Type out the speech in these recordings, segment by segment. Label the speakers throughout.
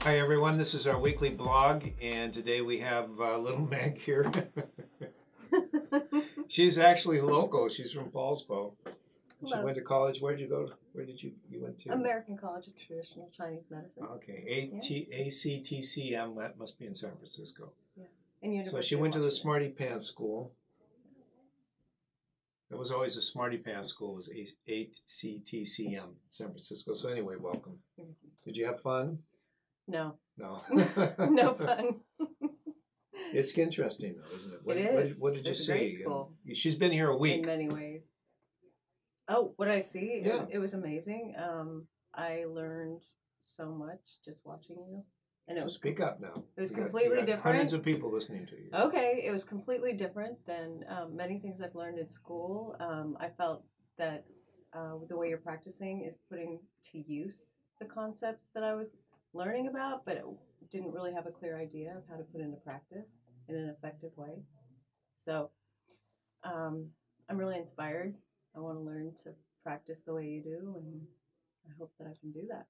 Speaker 1: Hi everyone, this is our weekly blog, and today we have little Meg here. She's actually local. She's from Paulsbo. She
Speaker 2: Hello.
Speaker 1: went to college. Where'd you go? Where did you went to?
Speaker 2: American College of Traditional Chinese Medicine.
Speaker 1: Okay, ACTCM. That must be in San Francisco.
Speaker 2: Yeah, and University.
Speaker 1: So she went to the Smarty Pants School. That was always a Smarty Pants School. Was ACTCM, San Francisco. So anyway, welcome. Did you have fun?
Speaker 2: No.
Speaker 1: No.
Speaker 2: No fun.
Speaker 1: It's interesting though, isn't it?
Speaker 2: It is.
Speaker 1: What did you
Speaker 2: It's a
Speaker 1: see?
Speaker 2: great school.
Speaker 1: She's been here a week.
Speaker 2: In many ways. Oh, what did I see?
Speaker 1: Yeah.
Speaker 2: It was amazing. I learned so much just watching you. And it was
Speaker 1: Speak up now.
Speaker 2: It was completely different.
Speaker 1: Hundreds of people listening to you.
Speaker 2: Okay, it was completely different than many things I've learned in school. I felt that the way you're practicing is putting to use the concepts that I was learning about, but it didn't really have a clear idea of how to put into practice in an effective way. So I'm really inspired. I want to learn to practice the way you do, and I hope that I can do that.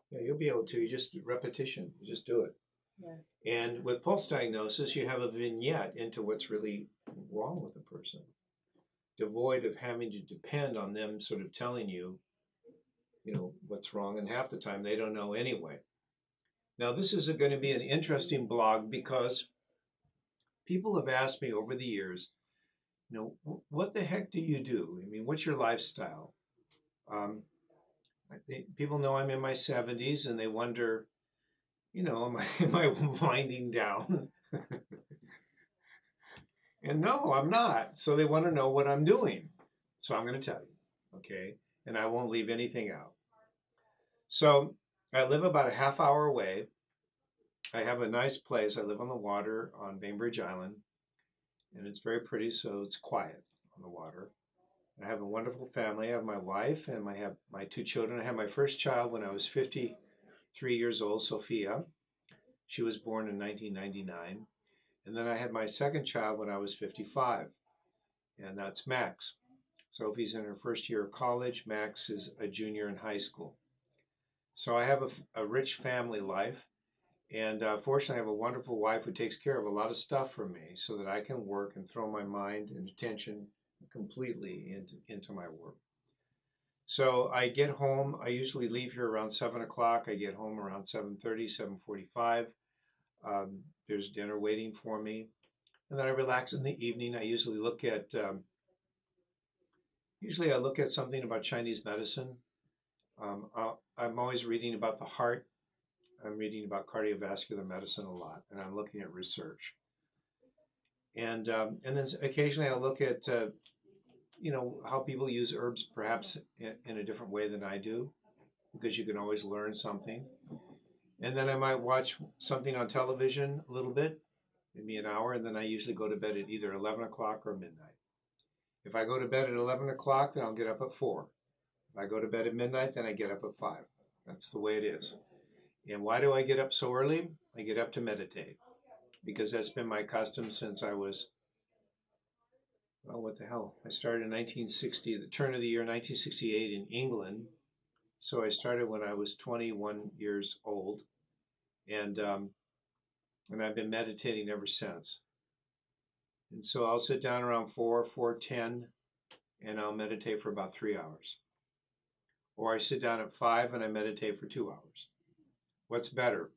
Speaker 1: Yeah, you'll be able to. You just repetition. You just do it.
Speaker 2: Yeah.
Speaker 1: And with pulse diagnosis, you have a vignette into what's really wrong with a person, devoid of having to depend on them sort of telling you, what's wrong. And half the time they don't know anyway. Now, this is going to be an interesting blog because people have asked me over the years, what the heck do you do? I mean, what's your lifestyle? People know I'm in my 70s and they wonder, am I winding down? And no, I'm not. So they want to know what I'm doing. So I'm going to tell you, okay? And I won't leave anything out. So I live about a half hour away. I have a nice place. I live on the water on Bainbridge Island. And it's very pretty, so it's quiet on the water. I have a wonderful family. I have my wife and I have my two children. I had my first child when I was 53 years old, Sophia. She was born in 1999. And then I had my second child when I was 55, and that's Max. Sophie's in her first year of college. Max is a junior in high school. So I have a rich family life. And fortunately, I have a wonderful wife who takes care of a lot of stuff for me so that I can work and throw my mind and attention completely into my work. So I get home. I usually leave here around 7 o'clock. I get home around 7:30, 7:45. There's dinner waiting for me. And then I relax in the evening. I usually look at something about Chinese medicine. I'm always reading about the heart. I'm reading about cardiovascular medicine a lot, and I'm looking at research. And then occasionally I look at how people use herbs perhaps in a different way than I do, because you can always learn something. And then I might watch something on television a little bit, maybe an hour, and then I usually go to bed at either 11 o'clock or midnight. If I go to bed at 11 o'clock, then I'll get up at 4. If I go to bed at midnight, then I get up at 5. That's the way it is. And why do I get up so early? I get up to meditate, because that's been my custom since I was, what the hell? I started in 1960, the turn of the year 1968 in England. So I started when I was 21 years old, and I've been meditating ever since. And so I'll sit down around 4:10, and I'll meditate for about 3 hours. Or I sit down at 5 and I meditate for 2 hours. What's better?